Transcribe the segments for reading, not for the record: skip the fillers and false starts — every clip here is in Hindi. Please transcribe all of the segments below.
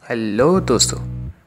हेलो दोस्तों,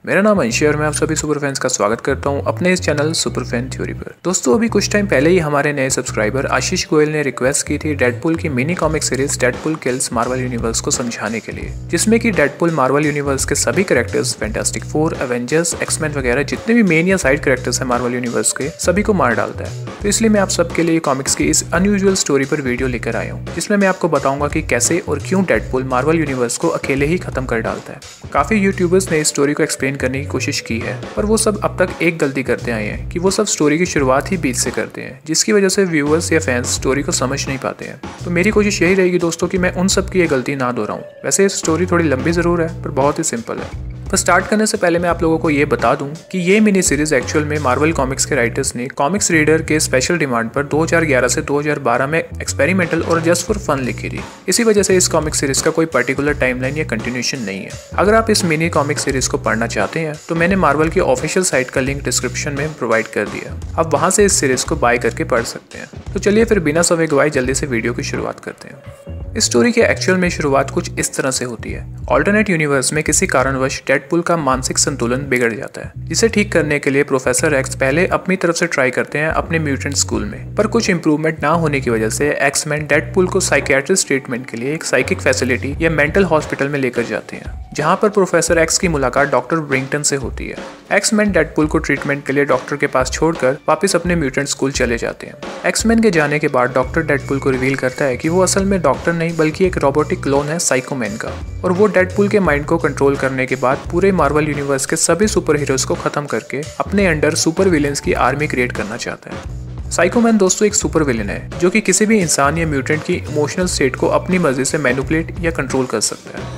मेरा नाम अंशी और मैं आप सभी सुपर फैंस का स्वागत करता हूं अपने इस चैनल सुपर फैन थ्योरी पर। दोस्तों, अभी कुछ टाइम पहले ही हमारे नए सब्सक्राइबर आशीष गोयल ने रिक्वेस्ट की थी डेडपुल की mini comic series Deadpool kills Marvel universe को समझाने के लिए, जिसमें कि डेडपुल मार्वल यूनिवर्स के सभी characters Fantastic Four, Avengers, X Men वगैरह जितने भी मेन या साइड कैरेक्टर्स हैं मार्वल यूनिवर्स के, सभी को मार डालता है। तो इसलिए मैं आप सबके लिए कॉमिक्स की इस अनयूजुअल स्टोरी पर वीडियो लेकर आया हूँ, जिसमें मैं आपको बताऊंगा कि कैसे और क्यों डेडपुल मार्वल यूनिवर्स को अकेले ही खत्म कर डालता है। काफी यूट्यूबर्स ने इस स्टोरी को एक्सप्लेन करने की कोशिश की है, पर वो सब अब तक एक गलती करते आए हैं कि वो सब स्टोरी की शुरुआत ही बीच से करते हैं, जिसकी वजह से व्यूअर्स या फैंस स्टोरी को समझ नहीं पाते हैं। तो मेरी कोशिश यही रहेगी दोस्तों कि मैं उन सब की ये गलती ना दोहराऊं। वैसे स्टोरी थोड़ी लंबी जरूर है, पर बहुत ही सिंपल है। पर स्टार्ट करने से पहले मैं आप लोगों को ये बता दूं कि ये मिनी सीरीज एक्चुअल में मार्वल कॉमिक्स के राइटर्स ने कॉमिक्स रीडर के स्पेशल डिमांड पर 2011 से 2012 में एक्सपेरिमेंटल और जस्ट फॉर फन लिखी थी। इसी वजह से इस कॉमिक सीरीज का कोई पर्टिकुलर टाइमलाइन या कंटिन्यूएशन नहीं है। अगर आप इस मिनी कॉमिक सीरीज को पढ़ना चाहते हैं तो मैंने मार्वल की ऑफिशियल साइट का लिंक डिस्क्रिप्शन में प्रोवाइड कर दिया, आप वहां से इस सीरीज को बाय करके पढ़ सकते हैं। तो चलिए फिर बिना समय गवाए जल्दी से वीडियो की शुरुआत करते हैं। इस स्टोरी के एक्चुअल में शुरुआत कुछ इस तरह से होती है। ऑल्टरनेट यूनिवर्स में किसी कारणवश डेडपुल का मानसिक संतुलन बिगड़ जाता है, जिसे ठीक करने के लिए प्रोफेसर एक्स पहले अपनी तरफ से ट्राई करते हैं अपने म्यूटेंट स्कूल में, पर कुछ इंप्रूवमेंट ना होने की वजह से एक्समैन डेडपुल को साइकियाट्रिस्ट ट्रीटमेंट के लिए एक साइकिक फैसिलिटी या मेंटल हॉस्पिटल में लेकर जाते हैं, जहां पर प्रोफेसर एक्स की मुलाकात डॉक्टर ब्रिंगटन से होती है। एक्समैन डेडपुल को ट्रीटमेंट के लिए डॉक्टर के पास छोड़कर वापस अपने म्यूटेंट स्कूल चले जाते हैं। एक्समैन के जाने के बाद डॉक्टर डेडपुल को रिवील करता है कि वो असल में डॉक्टर नहीं बल्कि एक रोबोटिक क्लोन है साइकोमैन का, और वो डेडपुल के माइंड को कंट्रोल करने के बाद पूरे मार्वल यूनिवर्स के सभी सुपर हीरोज को खत्म करके अपने अंडर सुपर विलेंस की आर्मी क्रिएट करना चाहता है। साइकोमैन दोस्तों एक सुपर विलेन है जो कि किसी भी इंसान या म्यूटेंट की इमोशनल स्टेट को अपनी मर्जी से मैनिपुलेट या कंट्रोल कर सकता है।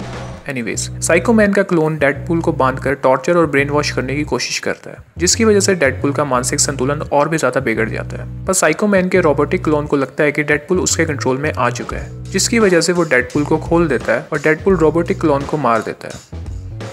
एनीवेज, साइकोमैन का क्लोन डेडपुल को बांधकर टॉर्चर और ब्रेन वॉश करने की कोशिश करता है, जिसकी वजह से डेडपुल का मानसिक संतुलन और भी ज्यादा बिगड़ जाता है। पर साइकोमैन के रोबोटिक क्लोन को लगता है कि डेडपुल उसके कंट्रोल में आ चुका है, जिसकी वजह से वो डेडपुल को खोल देता है और डेडपुल रोबोटिक क्लोन को मार देता है।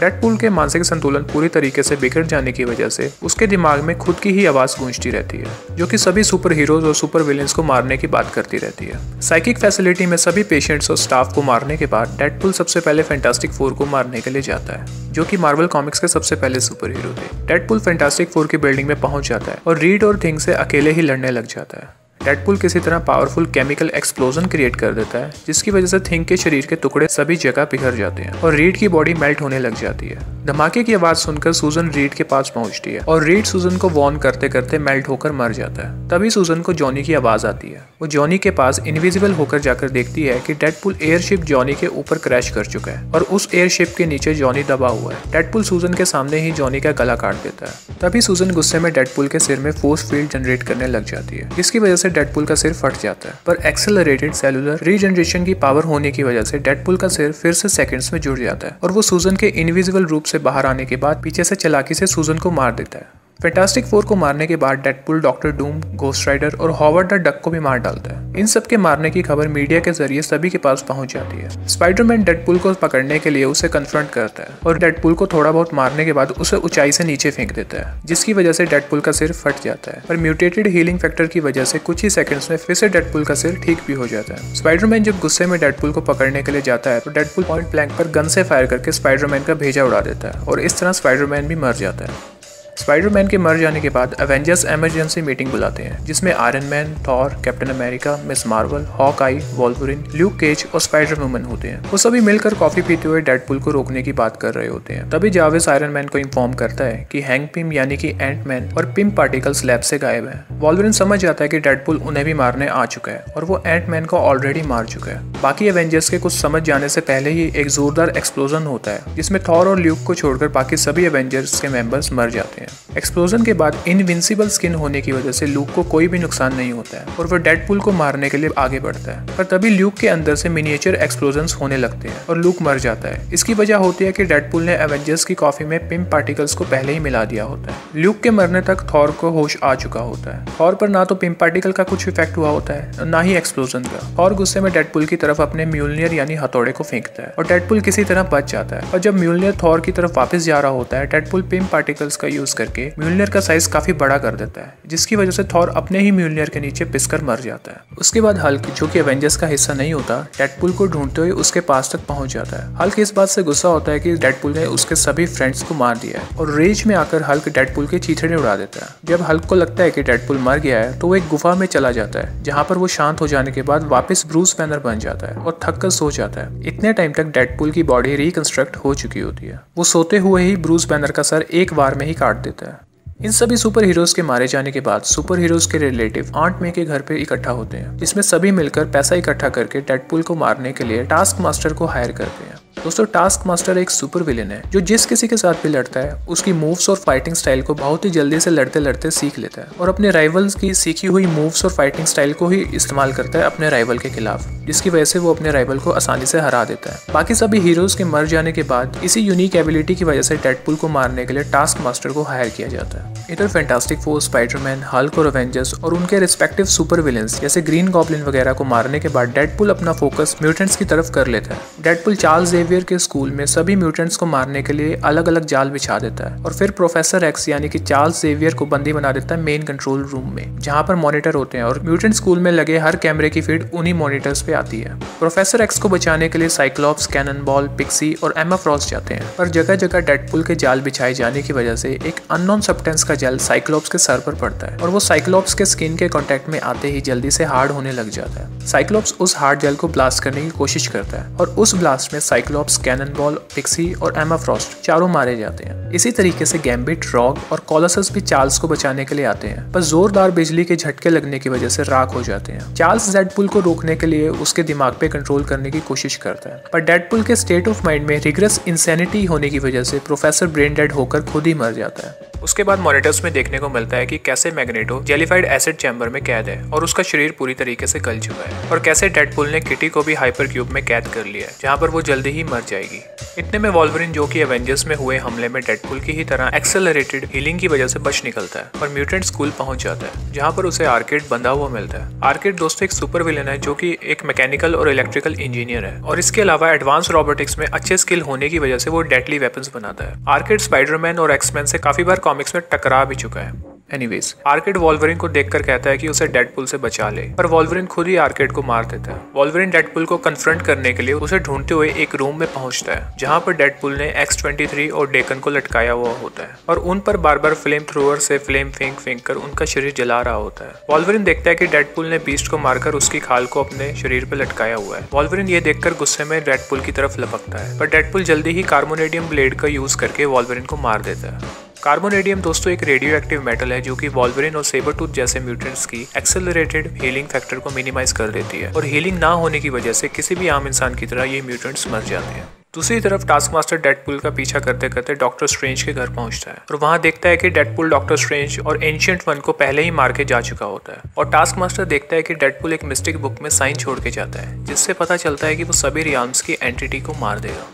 डेडपुल के मानसिक संतुलन पूरी तरीके से बिगड़ जाने की वजह से उसके दिमाग में खुद की ही आवाज गूंजती रहती है, जो कि सभी सुपर हीरोज और सुपर विलेंस को मारने की बात करती रहती है। साइकिक फैसिलिटी में सभी पेशेंट्स और स्टाफ को मारने के बाद डेडपुल सबसे पहले फैंटास्टिक फोर को मारने के लिए जाता है, जो कि मार्वल कॉमिक्स के सबसे पहले सुपर हीरो थे। डेडपुल फैंटास्टिक फोर की बिल्डिंग में पहुंच जाता है और रीड और थिंग से अकेले ही लड़ने लग जाता है। डेडपुल किसी तरह पावरफुल केमिकल एक्सप्लोजन क्रिएट कर देता है, जिसकी वजह से थिंग के शरीर के टुकड़े सभी जगह बिखर जाते हैं और रीड की बॉडी मेल्ट होने लग जाती है। धमाके की आवाज सुनकर सूजन रीड के पास पहुंचती है और रीड सूजन को वॉर्न करते करते मेल्ट होकर मर जाता है। तभी सूजन को जॉनी की आवाज आती है। वो जॉनी के पास इनविजिबल होकर जाकर देखती है कि डेडपुल एयरशिप जॉनी के ऊपर क्रैश कर चुका है और उस एयरशिप के नीचे जॉनी दबा हुआ है। डेडपुल सूजन के सामने ही जॉनी का गला काट देता है। तभी सूजन गुस्से में डेडपुल के सिर में फोर्स फील्ड जनरेट करने लग जाती है, जिसकी वजह से डेडपुल का सिर फट जाता है। पर एक्सेलरेटेड सेलुलर रीजनरेशन की पावर होने की वजह से डेडपुल का सिर फिर से सेकंड्स में जुड़ जाता है और वो सूजन के इनविजिबल रूप से बाहर आने के बाद पीछे से चालाकी से सूजन को मार देता है। फैंटास्टिक फोर को मारने के बाद Deadpool Doctor Doom, Ghost Rider और हॉवर्ड द डक को भी मार डालता है। इन सब के मारने की खबर मीडिया के जरिए सभी के पास पहुंच जाती है। स्पाइडरमैन डेडपुल को पकड़ने के लिए उसे कन्फ्रंट करता है और डेडपुल को थोड़ा बहुत मारने के बाद उसे ऊंचाई से नीचे फेंक देता है, जिसकी वजह से डेडपुल का सिर फट जाता है। पर म्यूटेटेड हीलिंग फैक्टर की वजह से कुछ ही सेकंड्स में फिर से डेडपुल का सिर ठीक भी हो जाता है। स्पाइडरमैन जब गुस्से में डेडपुल को पकड़ने के लिए जाता है तो डेडपुल पॉइंट ब्लैंक पर गन से फायर करके स्पाइडरमैन का भेजा उड़ा देता है और इस तरह स्पाइडरमैन भी मर जाता है। स्पाइडरमैन के मर जाने के बाद एवेंजर्स इमरजेंसी मीटिंग बुलाते हैं, जिसमें Iron Man, Thor, Captain America, Miss Marvel, Hawk Eye, Wolverine, Luke Cage और स्पाइडर वुमन होते हैं। वो सभी मिलकर कॉफी पीते हुए डेडपुल को रोकने की बात कर रहे होते हैं। तभी जाविस आयरन मैन को इन्फॉर्म करता है कि हैंक पिम यानी कि एंट मैन और पिम पार्टिकल्स लैब से गायब है। वॉल्वरिन समझ जाता है कि डेडपुल उन्हें भी मारने आ चुका है और वो एंट मैन को ऑलरेडी मार चुका है। बाकी एवेंजर्स के कुछ समझ जाने से पहले ही एक जोरदार एक्सप्लोजन होता है, जिसमें थॉर और ल्यूक को छोड़कर बाकी सभी एवेंजर्स के मेंबर्स मर जाते हैं। एक्सप्लोजन के बाद इनविंसिबल स्किन होने की वजह से ल्यूक को कोई भी नुकसान नहीं होता है और वो डेडपुल को मारने के लिए आगे बढ़ता है। पर तभी ल्यूक के अंदर से मिनिएचर एक्सप्लोजन्स होने लगते हैं और ल्यूक मर जाता है। इसकी वजह होती है कि डेडपुल ने एवेंजर्स की कॉफी में पिम पार्टिकल्स को पहले ही मिला दिया होता है। ल्यूक के मरने तक थॉर को होश आ चुका होता है। थॉर पर ना तो पिम पार्टिकल का कुछ इफेक्ट हुआ होता है और ना ही एक्सप्लोजन का। थॉर गुस्से में डेडपुल की तरफ अपने म्यूलनियर यानी हथौड़े को फेंकता है और डेडपुल किसी तरह बच जाता है। और जब म्यूलनियर थॉर की तरफ वापस जा रहा होता है, डेडपुल पिम पार्टिकल्स का यूज यूज करके म्यूलनियर का साइज काफी बड़ा कर देता है, जिसकी वजह से थॉर अपने ही म्यूलनियर के नीचे पिसकर मर जाता है। उसके बाद हल्क, जो कि एवेंजर्स का हिस्सा नहीं होता, डेडपुल को ढूंढते हुए उसके पास तक पहुंच जाता है। हल्क इस बात से गुस्सा होता है कि डेडपुल ने उसके सभी फ्रेंड्स को मार दिया है और रेज में आकर हल्क डेडपुल के चीथड़े उड़ा देता है। जब हल्क को लगता है कि डेडपुल मर गया है तो वो एक गुफा में चला जाता है, जहाँ पर वो शांत हो जाने के बाद वापस ब्रूस बैनर बन जाता है और थक कर सो जाता है। इतने टाइम तक डेडपुल की बॉडी रिकंस्ट्रक्ट हो चुकी होती है। वो सोते हुए ही ब्रूस बैनर का सर एक बार में ही काट देता है। इन सभी सुपर हीरोज के मारे जाने के बाद सुपर हीरोज के रिलेटिव आंट मे के घर पे इकट्ठा होते हैं, जिसमें सभी मिलकर पैसा इकट्ठा करके डेडपुल को मारने के लिए टास्क मास्टर को हायर करते हैं। दोस्तों, टास्क मास्टर एक सुपर विलेन है जो जिस किसी के साथ भी लड़ता है उसकी मूव्स और फाइटिंग स्टाइल को बहुत ही जल्दी से लड़ते लड़ते सीख लेता है और अपने राइवल्स की सीखी हुई मूव्स और फाइटिंग स्टाइल को ही इस्तेमाल करता है अपने राइवल के खिलाफ, जिसकी वजह से वो अपने राइवल को आसानी से हरा देता है। बाकी सभी हीरोज के मर जाने के बाद इसी यूनिक एबिलिटी की वजह से डेडपुल को मारने के लिए टास्क मास्टर को हायर किया जाता है। इधर फैंटास्टिक फोर, स्पाइडरमैन, हल्क और एवेंजर्स और उनके रिस्पेक्टिव सुपर विलेंस जैसे ग्रीन गॉब्लिन वगैरह को मारने के बाद डेडपुल अपना फोकस म्यूटेंट्स की तरफ कर लेता है। डेडपुल चार्ल्स जेवियर के स्कूल में सभी म्यूटेंट्स को मारने के लिए अलग अलग जाल बिछा देता है और फिर प्रोफेसर एक्स यानी कि चार्ल्स जेवियर को बंदी बना देता है मेन कंट्रोल रूम में, जहां पर मॉनिटर होते हैं और म्यूटेंट स्कूल में लगे हर कैमरे की फीड उन्हीं मॉनिटर्स पे आती है। प्रोफेसर एक्स को बचाने के लिए साइक्लॉप्स, कैननबॉल, पिक्सी और एमा फ्रॉस्ट जाते हैं, पर जगह जगह डेडपुल के जाल बिछाए जाने की वजह से एक अननोन सब्सटेंस का जाल साइक्लॉप्स के सर पर पड़ता है और वो साइक्लॉप्स के स्किन के कांटेक्ट में आते ही जल्दी से हार्ड होने लग जाता है। साइक्लॉप्स उस हार्ड जेल को ब्लास्ट करने की कोशिश करता है और उस ब्लास्ट में साइक्लॉप्स, कैननबॉल, पिक्सी और एमा फ्रॉस्ट चारों मारे जाते हैं। इसी तरीके से गैम्बिट, रॉग और कॉलोसस भी चार्ल्स को बचाने के लिए आते हैं, पर जोरदार बिजली के झटके लगने की वजह से राख हो जाते हैं। चार्ल्स डेडपुल को रोकने के लिए उसके दिमाग पे कंट्रोल करने की कोशिश करता है, पर डेडपुल के स्टेट ऑफ माइंड में रिग्रेस इंसैनिटी होने की वजह से प्रोफेसर ब्रेन डेड होकर खुद ही मर जाता है। उसके बाद मॉनिटर्स में देखने को मिलता है कि कैसे मैग्नेटो जेलीफाइड एसिड चैम्बर में कैद है और उसका शरीर पूरी तरीके से गल चुका है, और कैसे डेडपुल ने किटी को भी हाइपर क्यूब में कैद कर लिया है, जहां पर वो जल्दी ही मर जाएगी। इतने में वॉल्वरिन, जो कि एवेंजर्स में हुए हमले में डेडपुल की ही तरह एक्सेलरेटेड हीलिंग की वजह से बच निकलता है और म्यूटेंट स्कूल पहुंच जाता है, जहां पर उसे आर्किड बंधा हुआ मिलता है। आर्किड दोस्तों एक सुपर विलेन है जो कि एक मैकेनिकल और इलेक्ट्रिकल इंजीनियर है, और इसके अलावा एडवांस रोबोटिक्स में अच्छे स्किल होने की वजह से वो डेडली वेपन्स बनाता है। आर्किड स्पाइडरमैन और एक्समैन से काफी बार कॉमिक्स में टकरा भी चुका है। एनीवेज, आर्किड वॉल्वरिन को देखकर कहता है कि उसे डेडपुल से बचा ले, पर वॉल्वरिन खुद ही आर्किड को मार देता है। वॉल्वरिन डेडपुल को कन्फ्रंट करने के लिए उसे ढूंढते हुए एक रूम में पहुंचता है, जहां पर डेडपुल ने X-23 और डेकन को लटकाया हुआ होता है और उन पर बार बार फ्लेम थ्रोअर से फ्लेम फेंक कर उनका शरीर जला रहा होता है। वॉल्वरिन देखता है कि डेडपुल ने बीस्ट को मारकर उसकी खाल को अपने शरीर पर लटकाया हुआ है। वॉल्वरिन ये देखकर गुस्से में डेडपुल की तरफ लपकता है, पर डेडपुल जल्दी ही कार्बोनेडियम ब्लेड का यूज करके वॉल्वरिन को मार देता है। कार्बोनेडियम दोस्तों एक रेडियो एक्टिव मेटल है जो कि वॉल्वरिन और सेबरटूथ जैसे म्यूटेंट्स की एक्सेलरेटेड हीलिंग फैक्टर को मिनिमाइज कर देती है, और हीलिंग ना होने की वजह से किसी भी आम इंसान की तरह ये म्यूटेंट्स मर जाते हैं। दूसरी तरफ टास्क मास्टर डेडपुल का पीछा करते करते डॉक्टर स्ट्रेंज के घर पहुंचता है और वहां देखता है कि डेडपुल डॉक्टर स्ट्रेंज और एंशिएंट वन को पहले ही मार के जा चुका होता है, और टास्क मास्टर देखता है कि डेडपुल एक मिस्टिक बुक में साइन छोड़ के जाता है, जिससे पता चलता है कि वो सभी रियाल्म्स की एंटिटी को मार देगा।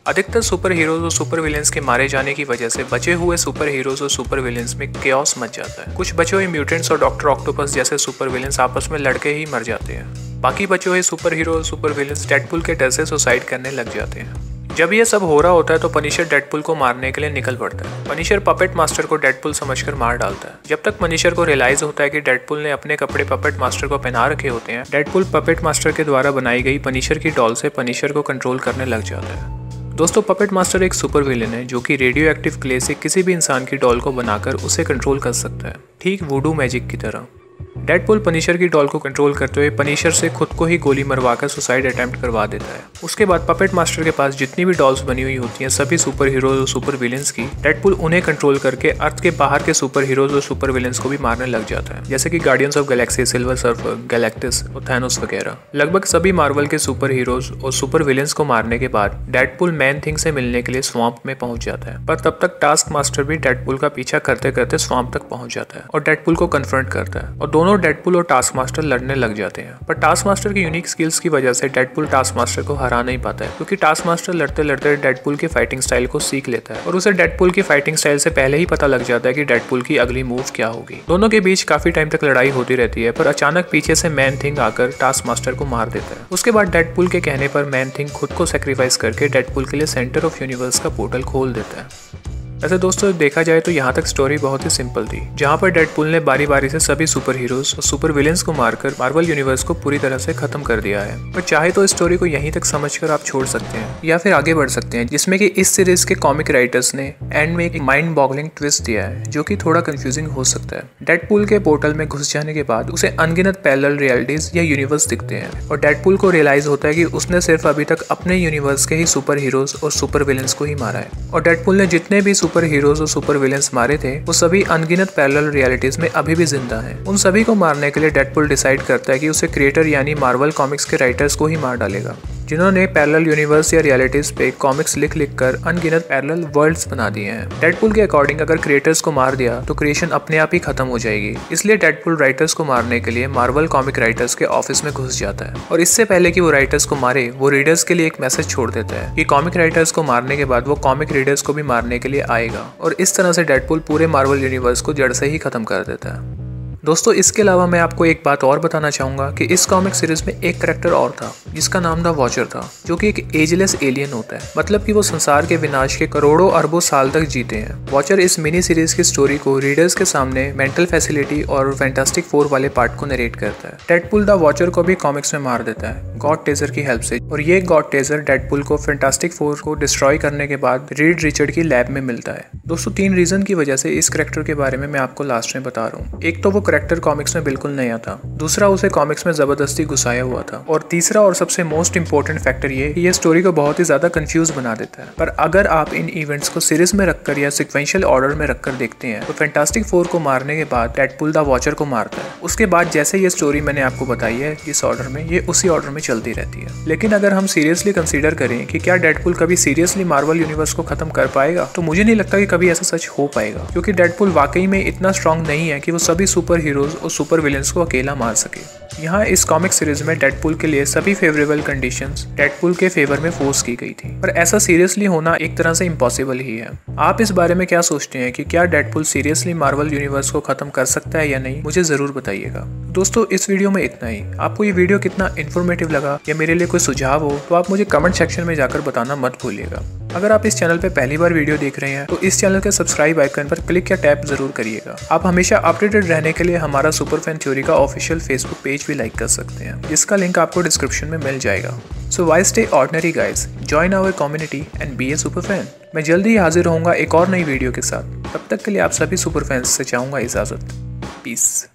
अधिकतर सुपर हीरोज और सुपर विलेंस के मारे जाने की वजह से बचे हुए सुपर हीरोज और सुपर विलेंस में केओस मच जाता है। कुछ बचे हुए म्यूटेंट्स और डॉक्टर ऑक्टोपस जैसे सुपर विलेंस आपस में लड़के ही मर जाते हैं। बाकी बचे हुए सुपर हीरो और सुपर विलेंस डेडपुल के डर से सुसाइड करने लग जाते हैं। जब ये सब हो रहा होता है तो पनिशर डेडपुल को मारने के लिए निकल पड़ता है। पनिशर पपेट मास्टर को डेडपुल समझकर मार डालता है। जब तक पनिशर को रियलाइज होता है कि डेडपुल ने अपने कपड़े पपेट मास्टर को पहना रखे होते हैं, डेडपुल पपेट मास्टर के द्वारा बनाई गई पनिशर की डॉल से पनिशर को कंट्रोल करने लग जाता है। दोस्तों, पपेट मास्टर एक सुपर विलेन है जो कि रेडियो एक्टिव क्ले से किसी भी इंसान की डॉल को बनाकर उसे कंट्रोल कर सकता है, ठीक वुडू मैजिक की तरह। डेडपुल पनिशर की डॉल को कंट्रोल करते हुए पनिशर से खुद को ही गोली मरवाकर सुसाइड अटेम्प्ट करवा देता है। उसके बाद पपेट मास्टर के पास जितनी भी डॉल्स बनी हुई होती हैं सभी सुपर हीरोज और सुपर विलेंस की, डेडपुल उन्हें कंट्रोल करके अर्थ के बाहर के सुपर हीरोज और सुपर विलेंस को भी मारने लग जाता है, जैसे कि Guardians of Galaxy, Silver Surfer, Galactus और थैनोस वगैरह। लगभग सभी मार्वल के सुपर हीरोज और सुपर विलेंस को मारने के बाद डेडपुल मैन थिंग से मिलने के लिए स्वैम्प में पहुंच जाता है, पर तब तक टास्क मास्टर भी डेडपुल का पीछा करते करते स्वैम्प तक पहुंच जाता है और डेडपुल को कन्फ्रंट करता है, और दोनों डेडपुल और टास्क मास्टर लड़ने लग जाते हैं। पर टास्क मास्टर की यूनिक स्किल्स की वजह से डेडपुल टास्क मास्टर को हरा नहीं पाता है, क्योंकि टास्क मास्टर लड़ते लड़ते डेडपुल की फाइटिंग स्टाइल को सीख लेता है और उसे डेडपुल की फाइटिंग स्टाइल से पहले ही पता लग जाता है कि डेडपुल की अगली मूव क्या होगी। दोनों के बीच काफी टाइम तक लड़ाई होती रहती है, पर अचानक पीछे से मैन थिंग आकर टास्क मास्टर को मार देता है। उसके बाद डेडपुल के कहने पर मैन थिंग खुद को सेक्रीफाइस करके डेडपुल के लिए सेंटर ऑफ यूनिवर्स का पोर्टल खोल देता है। वैसे दोस्तों देखा जाए तो यहाँ तक स्टोरी बहुत ही सिंपल थी, जहाँ पर डेडपूल ने बारी बारी से सभी सुपर हीरोज और सुपर विलेंस को मारकर मार्वल यूनिवर्स को पूरी तरह से खत्म कर दिया है। पर चाहे तो इस स्टोरी को यहीं तक समझकर आप छोड़ सकते हैं या फिर आगे बढ़ सकते हैं, जिसमें कि इस सीरीज के कॉमिक राइटर्स ने एंड में एक माइंड बॉगलिंग ट्विस्ट दिया है जो कि थोड़ा कंफ्यूजिंग हो सकता है। डेडपूल के पोर्टल में घुस जाने के बाद उसे अनगिनत पैरेलल रियलिटीज या यूनिवर्स दिखते हैं और डेडपूल को रियलाइज होता है कि उसने सिर्फ अभी तक अपने यूनिवर्स के ही सुपर हीरोज और सुपर विलेंस को ही मारा है, और डेडपूल ने जितने भी सुपर हीरोज और सुपर विलेंस मारे थे वो सभी अनगिनत पैरेलल रियलिटीज में अभी भी जिंदा हैं। उन सभी को मारने के लिए डेडपूल डिसाइड करता है कि उसे क्रिएटर यानी मार्वल कॉमिक्स के राइटर्स को ही मार डालेगा, जिन्होंने पैरेलल यूनिवर्स या रियलिटीज पे कॉमिक्स लिख कर अनगिनत पैरेलल वर्ल्ड्स बना दिए हैं। डेडपूल के अकॉर्डिंग अगर क्रिएटर्स को मार दिया तो क्रिएशन अपने आप ही खत्म हो जाएगी, इसलिए डेडपूल राइटर्स को मारने के लिए मार्वल कॉमिक राइटर्स के ऑफिस में घुस जाता है और इससे पहले कि वो राइटर्स को मारे वो रीडर्स के लिए एक मैसेज छोड़ देता है कि कॉमिक राइटर्स को मारने के बाद वो कॉमिक रीडर्स को भी मारने के लिए आएगा, और इस तरह से डेडपूल पूरे मार्वल यूनिवर्स को जड़ से ही खत्म कर देता है। दोस्तों इसके अलावा मैं आपको एक बात और बताना चाहूँगा कि इस कॉमिक सीरीज में एक कैरेक्टर और था जिसका नाम था वॉचर था, जो कि एक एजलेस एलियन होता है, मतलब कि वो संसार के विनाश के करोड़ों अरबों साल तक जीते हैं। वॉचर इस मिनी सीरीज की स्टोरी को रीडर्स के सामने मेंटल फैसिलिटी और फैंटास्टिक फोर वाले पार्ट को नरेट करता है। डेडपूल द वॉचर को भी कॉमिक्स में मार देता है गॉड टेजर की हेल्प से, और ये गॉड टेजर डेडपूल को फैंटास्टिक फोर को डिस्ट्रॉय करने के बाद रीड रिचर्ड की लैब में मिलता है। दोस्तों 3 रीजन की वजह से इस कैरेक्टर के बारे में मैं आपको लास्ट में बता रहा हूँ। एक तो वो कैरेक्टर कॉमिक्स में बिल्कुल नया था, दूसरा उसे कॉमिक्स में जबरदस्ती घुसाया हुआ था, और तीसरा और सबसे मोस्ट इंपॉर्टेंट फैक्टर ये स्टोरी को बहुत ही ज्यादा कंफ्यूज बना देता है। पर अगर आप इन इवेंट्स को सीरीज में रखकर या सिक्वेंशियल ऑर्डर में रखकर देखते हैं तो फैंटास्टिक फोर को मारने के बाद डेडपूल द वॉचर को मारता है। उसके बाद जैसे ये स्टोरी मैंने आपको बताई है इस ऑर्डर में, ये उसी ऑर्डर में चलती रहती है। लेकिन अगर हम सीरियसली कंसीडर करें कि क्या डेडपूल कभी सीरियसली मार्वल यूनिवर्स को खत्म कर पाएगा, तो मुझे नहीं लगता कि कभी ऐसा सच हो पाएगा, क्योंकि डेडपूल वाकई में इतना स्ट्रांग नहीं है कि वो सभी सुपर हीरोज और सुपर विलेंस को अकेला मार सके। यहाँ इस कॉमिक सीरीज में डेडपूल के लिए सभी फेवरेबल कंडीशंस डेडपूल के फेवर में फोर्स की गई थी, पर ऐसा सीरियसली होना एक तरह से इम्पॉसिबल ही है। आप इस बारे में क्या सोचते हैं कि क्या डेडपूल सीरियसली मार्वल यूनिवर्स को खत्म कर सकता है या नहीं, मुझे जरूर बताइएगा। दोस्तों इस वीडियो में इतना ही। आपको ये वीडियो कितना इन्फॉर्मेटिव लगा या मेरे लिए कोई सुझाव हो तो आप मुझे कमेंट सेक्शन में जाकर बताना मत भूलिएगा। अगर आप इस चैनल पे पहली बार वीडियो देख रहे हैं तो इस चैनल के सब्सक्राइब आइकन पर क्लिक या टैप जरूर करिएगा। आप हमेशा अपडेटेड रहने के लिए हमारा सुपर फैन थ्योरी का ऑफिशियल फेसबुक पेज भी लाइक कर सकते हैं, जिसका लिंक आपको डिस्क्रिप्शन में मिल जाएगा। So why stay ordinary guys, join our community and be a super fan. मैं जल्दी ही हाजिर होऊंगा एक और नई वीडियो के साथ। तब तक के लिए आप सभी सुपर फैंस से चाहूंगा इजाजत। पीस।